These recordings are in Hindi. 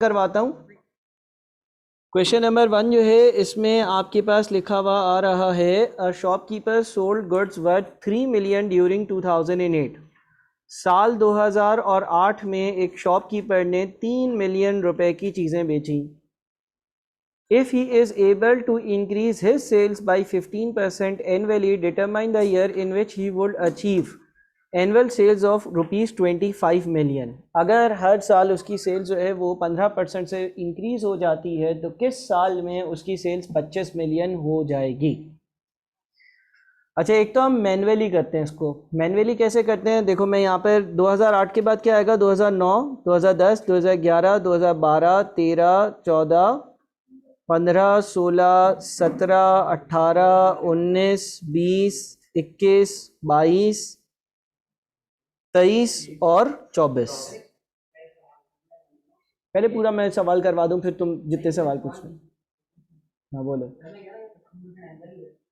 करवाता हूँ। क्वेश्चन नंबर 1 जो है इसमें आपके पास लिखा हुआ आ रहा है, a shopkeeper sold goods worth 3 million during 2008। साल 2008 में एक शॉपकीपर ने 3 मिलियन रुपए की चीज़ें बेची। If he is able to increase his sales by 15% annually, determine the year in which he would achieve annual sales of rupees 25 million। अगर हर साल उसकी सेल्स जो है वो 15% से इंक्रीज हो जाती है तो किस साल में उसकी सेल्स 25 मिलियन हो जाएगी। अच्छा, एक तो हम मैनुअली करते हैं इसको। मैनुअली कैसे करते हैं, देखो मैं यहाँ पर 2008 के बाद क्या आएगा, 2009, 2010, 2011, 2012, 13, 14, 15, 16, 17, 18, 19, 20, 21, 22, 23 और 24। पहले पूरा मैं सवाल करवा दूं फिर तुम जितने सवाल पूछ लो। हाँ बोलो।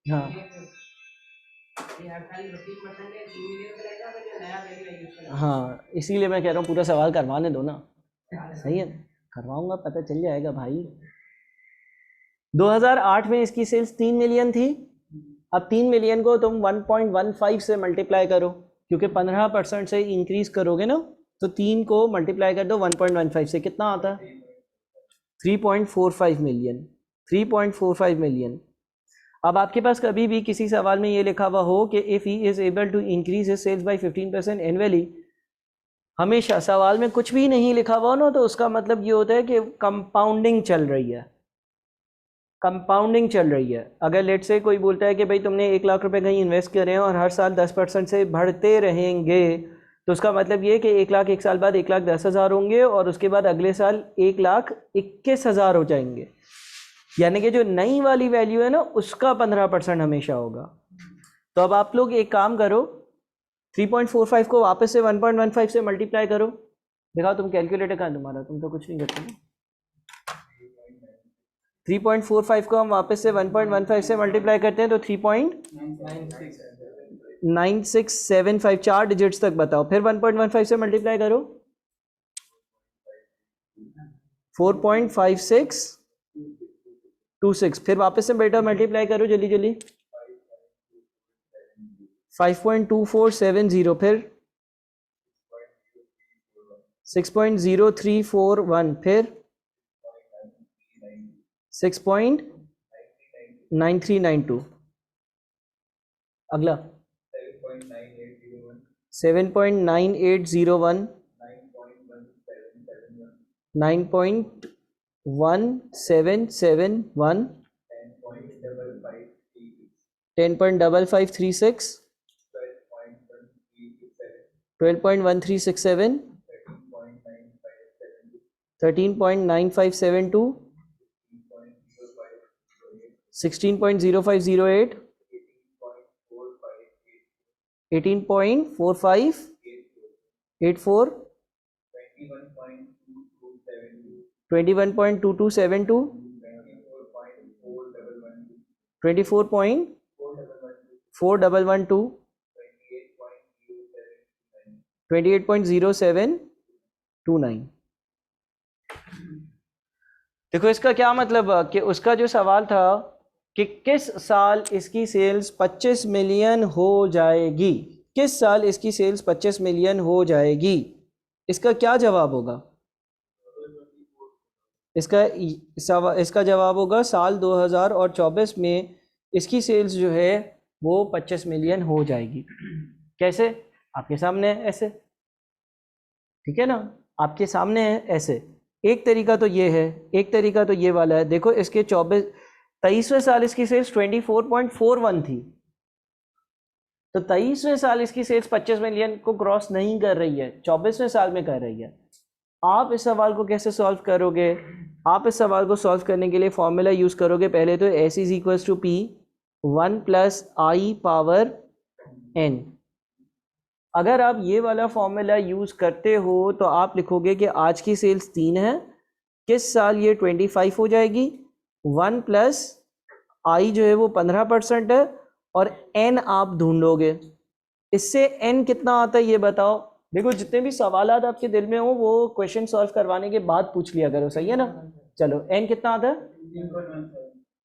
हाँ हाँ, इसीलिए मैं कह रहा हूँ पूरा सवाल करवाने दो ना। सही है, करवाऊंगा, पता चल जाएगा भाई। 2008 में इसकी सेल्स 3 मिलियन थी। अब 3 मिलियन को तुम 1.15 से मल्टीप्लाई करो, क्योंकि 15% से इंक्रीज करोगे ना, तो 3 को मल्टीप्लाई कर दो 1.15 से, कितना आता है 3.45 मिलियन। 3.45 मिलियन। अब आपके पास कभी भी किसी सवाल में ये लिखा हुआ हो कि if he is able to increase his sales by 15% annually, हमेशा सवाल में कुछ भी नहीं लिखा हुआ ना तो उसका मतलब ये होता है कि कंपाउंडिंग चल रही है। कंपाउंडिंग चल रही है। अगर लेट से कोई बोलता है कि भाई तुमने 1 लाख रुपए कहीं इन्वेस्ट करे हैं और हर साल 10% से बढ़ते रहेंगे, तो उसका मतलब ये कि 1 लाख 1 साल बाद 1,10,000 होंगे और उसके बाद अगले साल 1,21,000 हो जाएंगे। यानी कि जो नई वाली वैल्यू है ना उसका 15% हमेशा होगा। तो अब आप लोग एक काम करो, 3.45 को वापस से 1.15 से मल्टीप्लाई करो। दिखाओ तुम, कैलकुलेटर कहाँ है तुम्हारा, तुम तो कुछ नहीं करते ना। 3.45 को हम वापस से 1.15 से मल्टीप्लाई करते हैं तो 3.9675, 4 डिजिट्स तक बताओ। फिर 1.15 से मल्टीप्लाई करो 4.5626। फिर वापस से बेटा मल्टीप्लाई करो जल्दी जल्दी 5.2470। फिर 6.0341। फिर 6.9392। अगला 7.9801, 9.1771, 10.5536, 12.1367, 13.9572, 16.0508, 18.4584, 21.2272, 24.4112, 28.0729। देखो इसका क्या मतलब कि उसका जो सवाल था कि किस साल इसकी सेल्स 25 मिलियन हो जाएगी, किस साल इसकी सेल्स 25 मिलियन हो जाएगी, इसका क्या जवाब होगा। इसका जवाब होगा साल 2024 में इसकी सेल्स जो है वो 25 मिलियन हो जाएगी। कैसे, आपके सामने है ऐसे, ठीक है ना, आपके सामने है ऐसे। एक तरीका तो ये है, एक तरीका तो ये वाला है। देखो इसके 23वें साल इसकी सेल्स 24.41 थी, तो 23वें साल इसकी सेल्स 25 मिलियन को क्रॉस नहीं कर रही है, 24वें साल में कर रही है। आप इस सवाल को कैसे सॉल्व करोगे, आप इस सवाल को सॉल्व करने के लिए फॉर्मूला यूज करोगे। पहले तो S is equals to P 1 + I power n। अगर आप ये वाला फॉर्मूला यूज करते हो तो आप लिखोगे कि आज की सेल्स 3 है, किस साल ये 25 हो जाएगी, 1 + I जो है वो 15% है और n आप ढूंढोगे। इससे n कितना आता है ये बताओ, देखो जितने भी सवालात आपके दिल में हो वो क्वेश्चन सॉल्व करवाने के बाद पूछ लिया करो, सही है ना। चलो n कितना आता है?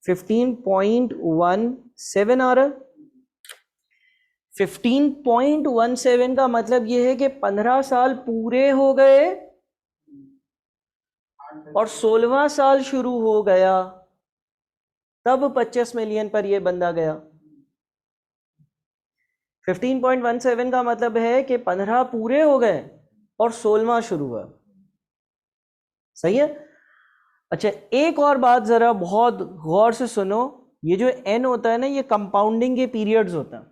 15.17 आ रहा है। 15.17 का मतलब ये है कि 15 साल पूरे हो गए और 16वां साल शुरू हो गया, तब 25 मिलियन पर ये बंदा गया। 15.17 का मतलब है कि 15 पूरे हो गए और 16वां शुरू हुआ, सही है। अच्छा एक और बात जरा बहुत गौर से सुनो, ये जो n होता है ना, ये कंपाउंडिंग के पीरियड्स होता है।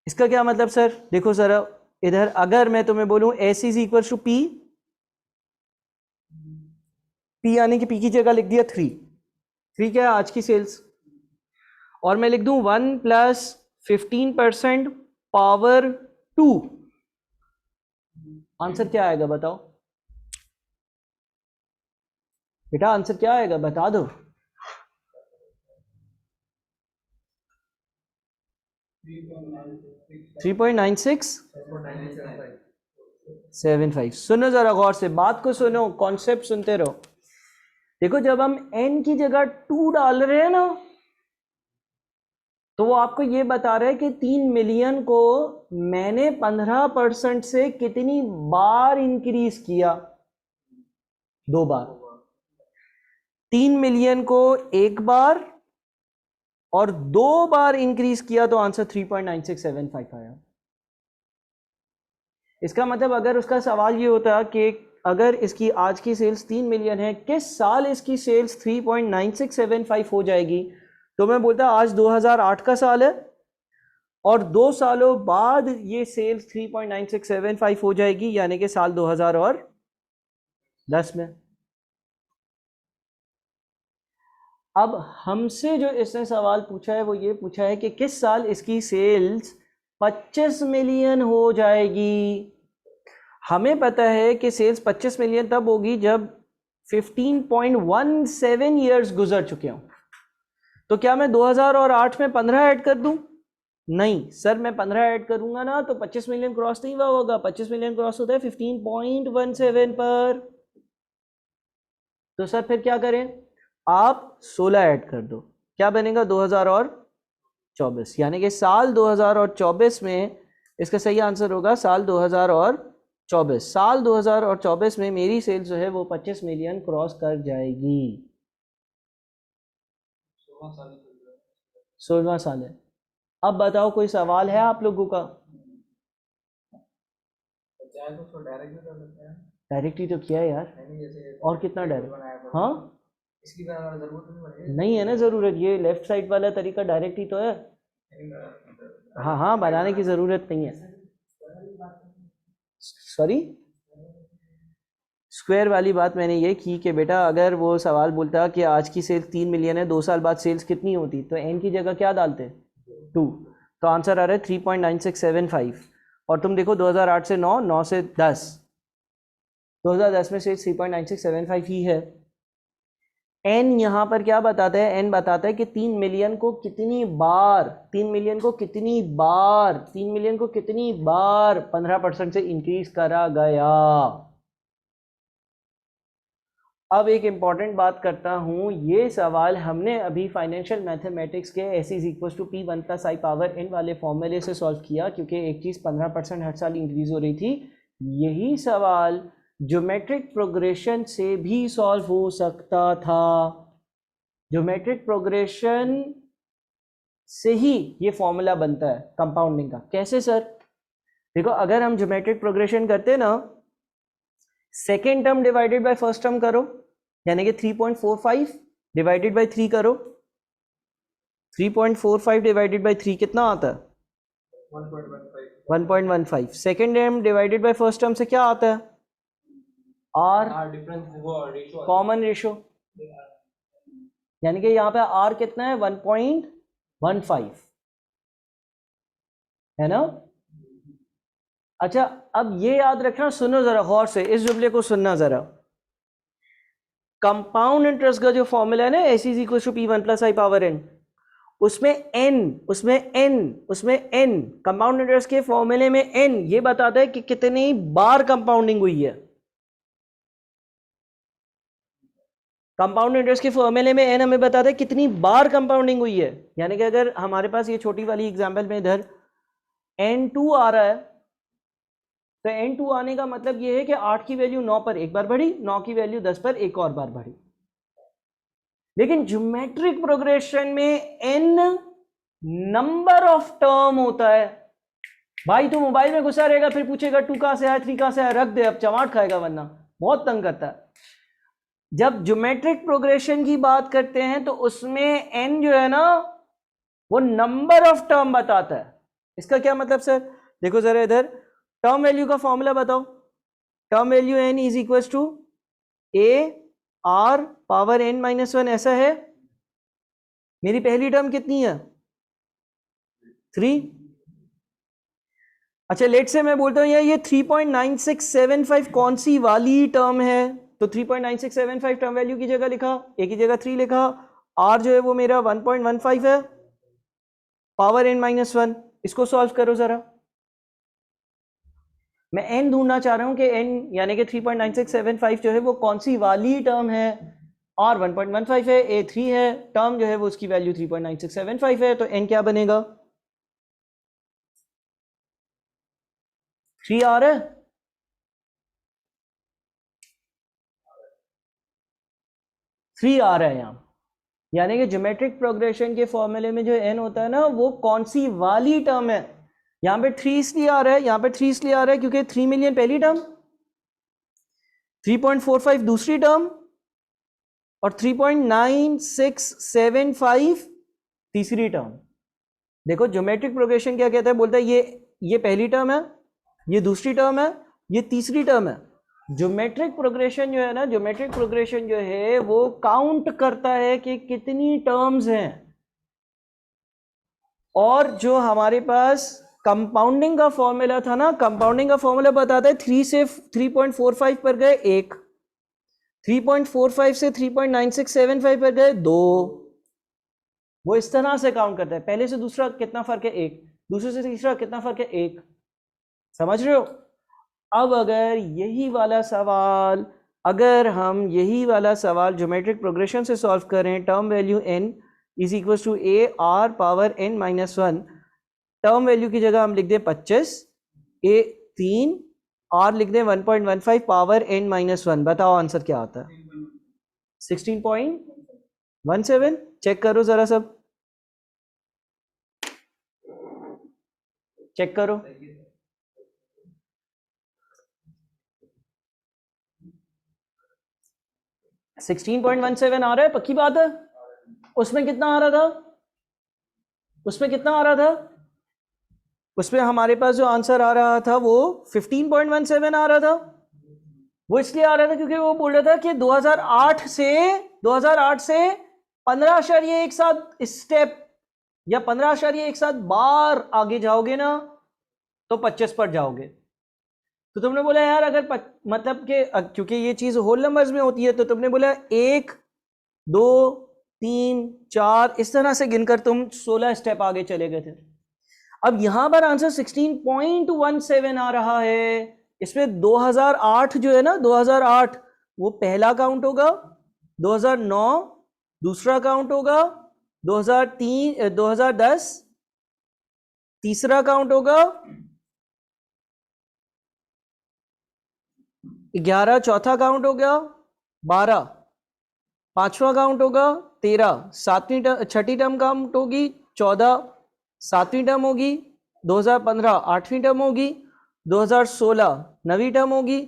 इसका क्या मतलब सर? देखो जरा इधर, अगर मैं तुम्हें बोलूं S is equal to P, P यानी कि P की जगह लिख दिया 3, 3 क्या है आज की सेल्स, और मैं लिख दूं 1 + 15% पावर 2, आंसर क्या आएगा बताओ बेटा, आंसर क्या आएगा बता दो। 3.9675। सुनो जरा गौर से, बात को सुनो, कॉन्सेप्ट सुनते रहो। देखो जब हम n की जगह 2 डाल रहे हैं ना, तो वो आपको ये बता रहा है कि 3 मिलियन को मैंने 15% से कितनी बार इंक्रीज किया, 2 बार। 3 मिलियन को एक बार और 2 बार इंक्रीज किया तो आंसर 3.9675 आया। इसका मतलब अगर उसका सवाल ये होता कि अगर इसकी आज की सेल्स 3 मिलियन है, किस साल इसकी सेल्स 3.9675 हो जाएगी, तो मैं बोलता आज 2008 का साल है और 2 सालों बाद ये सेल्स 3.9675 हो जाएगी, यानी कि साल 2010 में। अब हमसे जो इसने सवाल पूछा है वो ये पूछा है कि किस साल इसकी सेल्स 25 मिलियन हो जाएगी। हमें पता है कि सेल्स 25 मिलियन तब होगी जब 15.17 ईयर्स गुजर चुके हों। तो क्या मैं 2008 में 15 ऐड कर दूं? नहीं सर, मैं 15 ऐड करूंगा ना तो 25 मिलियन क्रॉस नहीं हुआ होगा। 25 मिलियन क्रॉस होता है 15.17 पर। तो सर फिर क्या करें, आप 16 ऐड कर दो, क्या बनेगा 2024, यानी कि साल 2024 में इसका सही आंसर होगा साल 2024। साल 2024 में मेरी सेल जो है वो 25 मिलियन क्रॉस कर जाएगी। 16वां साल है। अब बताओ कोई सवाल है आप लोगों का? डायरेक्ट ही तो किया है यार, और कितना डायरेक्ट? हाँ इसकी जरूरत नहीं है ना, जरूरत ये लेफ्ट साइड वाला तरीका डायरेक्ट ही तो है। हाँ हाँ बनाने की जरूरत नहीं है। सॉरी, स्क्वायर वाली बात मैंने ये की कि बेटा अगर वो सवाल बोलता कि आज की सेल्स 3 मिलियन है, 2 साल बाद सेल्स कितनी होती, तो n की जगह क्या डालते? 2। तो आंसर आ रहा है 3.9675। और तुम देखो 2008 से 9, 9 से 10, 2010 में सेल्स 3.9675 ही है। n यहाँ पर क्या बताता है? n बताता है कि 3 मिलियन को कितनी बार, 3 मिलियन को कितनी बार, 3 मिलियन को कितनी बार 15% से इंक्रीज करा गया। अब एक इंपॉर्टेंट बात करता हूं, ये सवाल हमने अभी फाइनेंशियल मैथमेटिक्स के S is equal to P1 + I power n वाले फॉर्मूले से सॉल्व किया, क्योंकि एक चीज़ 15% हर साल इंक्रीज हो रही थी। यही सवाल ज्योमेट्रिक प्रोग्रेशन से भी सॉल्व हो सकता था। ज्योमेट्रिक प्रोग्रेशन से ही ये फॉर्मूला बनता है कंपाउंडिंग का। कैसे सर? देखो अगर हम ज्योमेट्रिक प्रोग्रेशन करते ना, second term divided by first term करो, यानी कि 3.45 डिवाइडेड बाय 3 करो। 3.45 डिवाइडेड बाय 3 कितना आता है? 1.15। Second term divided by first term से क्या आता है? r कॉमन रेशो, यानी कि यहाँ पे r कितना है? 1.15 है ना। अच्छा अब ये याद रखना, सुनो जरा गौर से, इस जुमले को सुनना जरा। कंपाउंड इंटरेस्ट का जो फॉर्मूला है ना, S is equal to P1 + I power n, उसमें n कंपाउंड इंटरेस्ट के फॉर्मूले में n ये बताता है कि कितनी बार कंपाउंडिंग हुई है। कंपाउंड इंटरेस्ट के फॉर्मूले में n हमें बताता है कितनी बार कंपाउंडिंग हुई है। यानी कि अगर हमारे पास ये छोटी वाली एग्जांपल में इधर n2 आ रहा है तो n2 आने का मतलब ये है कि 8 की वैल्यू 9 पर एक बार बढ़ी, 9 की वैल्यू 10 पर एक और बार बढ़ी। लेकिन ज्योमेट्रिक प्रोग्रेशन में n नंबर ऑफ टर्म होता है। भाई तू मोबाइल में घुसा रहेगा फिर पूछेगा 2 कहां से आया, 3 कहां से आया, रख दे अब, चमाट खाएगा वरना, बहुत तंग करता है। जब ज्योमेट्रिक प्रोग्रेशन की बात करते हैं तो उसमें n जो है ना वो नंबर ऑफ टर्म बताता है। इसका क्या मतलब सर? देखो जरा इधर टर्म वैल्यू का फॉर्मूला बताओ। Term value n is equal to a r power n minus 1, ऐसा है। मेरी पहली टर्म कितनी है? 3। अच्छा लेट से मैं बोलता हूं ये 3.9675 कौन सी वाली टर्म है? तो 3.9675 टर्म वैल्यू की जगह लिखा, a की जगह 3 लिखा, r जो है वो मेरा 1.15 है, पावर n माइनस 1। इसको सॉल्व करो जरा। मैं n ढूंढना चाह रहा हूं कि n यानी कि 3.9675 जो है वो कौन सी वाली टर्म है। r 1.15 है, a 3 है, टर्म जो है वो उसकी वैल्यू 3.9675 है, तो n क्या बनेगा? 3 आ रहा है? थ्री आ रहा है यहां। यानी कि ज्योमेट्रिक प्रोग्रेशन के फॉर्मूले में जो n होता है ना वो कौन सी वाली टर्म है। यहां पे 3 इसलिए आ रहा है, यहां पे 3 इसलिए आ रहा है क्योंकि 3 मिलियन पहली टर्म, 3.45 दूसरी टर्म और 3.9675 तीसरी टर्म। देखो ज्योमेट्रिक प्रोग्रेशन क्या कहता है, बोलता है ये पहली टर्म है, ये दूसरी टर्म है, ये तीसरी टर्म है। ज्योमेट्रिक प्रोग्रेशन जो है ना, ज्योमेट्रिक प्रोग्रेशन जो है वो काउंट करता है कि कितनी टर्म्स हैं। और जो हमारे पास कंपाउंडिंग का फॉर्मूला था ना, कंपाउंडिंग का फॉर्मूला बताता है 3 से 3.45 पर गए 1, 3.45 से 3.9675 पर गए 2। वो इस तरह से काउंट करता है, पहले से दूसरा कितना फर्क है 1, दूसरे से तीसरा कितना फर्क है 1। समझ रहे हो? अब अगर हम यही वाला सवाल ज्योमेट्रिक प्रोग्रेशन से सॉल्व करें, term value n is equal to a r power n minus 1, term value की जगह हम लिख दें 25, a 3, r लिख दें 1.15 पावर n माइनस 1। बताओ आंसर क्या आता है? 16.17। चेक करो जरा, सब चेक करो। 16.17 आ रहा है, पक्की बात है? उसमें कितना आ रहा था? उसमें हमारे पास जो आंसर आ रहा था वो 15.17 आ रहा था। वो इसलिए आ रहा था क्योंकि वो बोल रहा था कि 2008 से 15 एक साथ स्टेप या 15 एक साथ बार आगे जाओगे ना तो 25 पर जाओगे। तो तुमने बोला यार अगर मतलब कि क्योंकि ये चीज होल नंबर्स में होती है तो तुमने बोला 1 2 3 4 इस तरह से गिनकर तुम 16 स्टेप आगे चले गए थे। अब यहां पर आंसर 16.17 आ रहा है। इसमें 2008 जो है ना, 2008 वो पहला काउंट होगा, 2009 दूसरा काउंट होगा, 2010 तीसरा काउंट होगा, 11 चौथा काउंट हो गया, 12 पांचवा काउंट होगा, 13 छठी टर्म काउंट होगी, 14 सातवीं टर्म होगी, 2015 आठवीं टर्म होगी, 2016 नवीं टर्म होगी,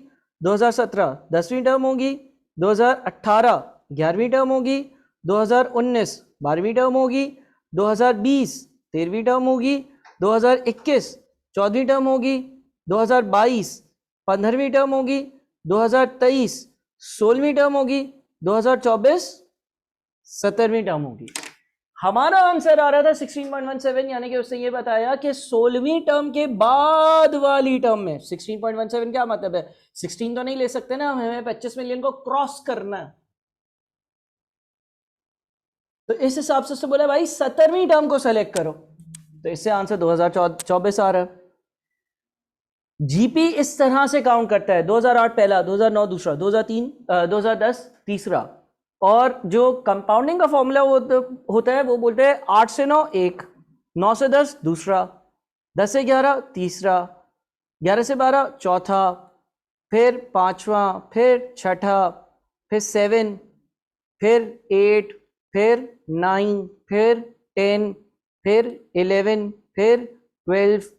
2017 10वीं टर्म होगी, 2018 11वीं टर्म होगी, 2019 12वीं टर्म होगी, 2020 13वीं टर्म होगी, 2021 14वीं टर्म होगी, 2022 15वीं टर्म होगी, 2023 16वीं टर्म होगी, 2024 17वीं टर्म होगी। हमारा आंसर आ रहा था 16.17, यानी कि उसने ये बताया कि 16वीं टर्म के बाद वाली टर्म में 16.17 क्या मतलब है? 16 तो नहीं ले सकते ना, हमें 25 मिलियन को क्रॉस करना है। तो इस हिसाब से उसने बोला भाई 17वीं टर्म को सेलेक्ट करो, तो इससे आंसर 2024 आ रहा है। जीपी इस तरह से काउंट करता है, 2008 पहला, 2009 दूसरा, 2010 तीसरा, और जो कंपाउंडिंग का फॉर्मूला होता है वो बोलते हैं 8 से 9 एक, 9 से 10 दूसरा, 10 से 11 तीसरा, 11 से 12 चौथा, फिर पांचवा, फिर छठा, फिर 7, फिर 8, फिर 9, फिर 10, फिर 11, फिर 12,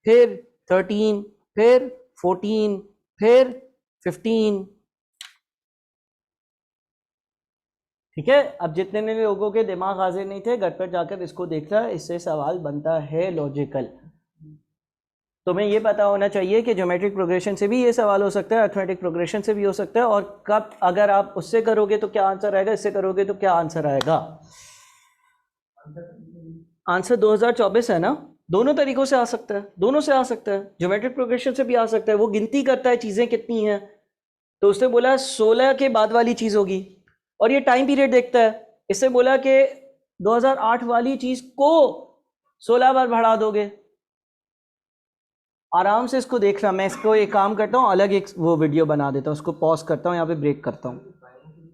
फिर 13, फिर 14, फिर 15। ठीक है, अब जितने ने लोगों के दिमाग हाजिर नहीं थे घर पर जाकर इसको देख रहा है, इससे सवाल बनता है लॉजिकल। तुम्हें ये पता होना चाहिए कि ज्योमेट्रिक प्रोग्रेशन से भी ये सवाल हो सकता है, अरिथमेटिक प्रोग्रेशन से भी हो सकता है, और कब अगर आप उससे करोगे तो क्या आंसर आएगा, इससे करोगे तो क्या आंसर आएगा। आंसर 2024 है ना, दोनों तरीकों से आ सकता है, दोनों से आ सकता है, ज्योमेट्रिक प्रोग्रेशन से भी आ सकता है। वो गिनती करता है चीजें कितनी हैं, तो उसने बोला 16 के बाद वाली चीज होगी, और ये टाइम पीरियड देखता है, इससे बोला कि 2008 वाली चीज को 16 बार बढ़ा दोगे। आराम से इसको देखना, मैं इसको एक काम करता हूँ, अलग एक वो वीडियो बना देता हूँ, उसको पॉज करता हूँ, यहाँ पे ब्रेक करता हूँ।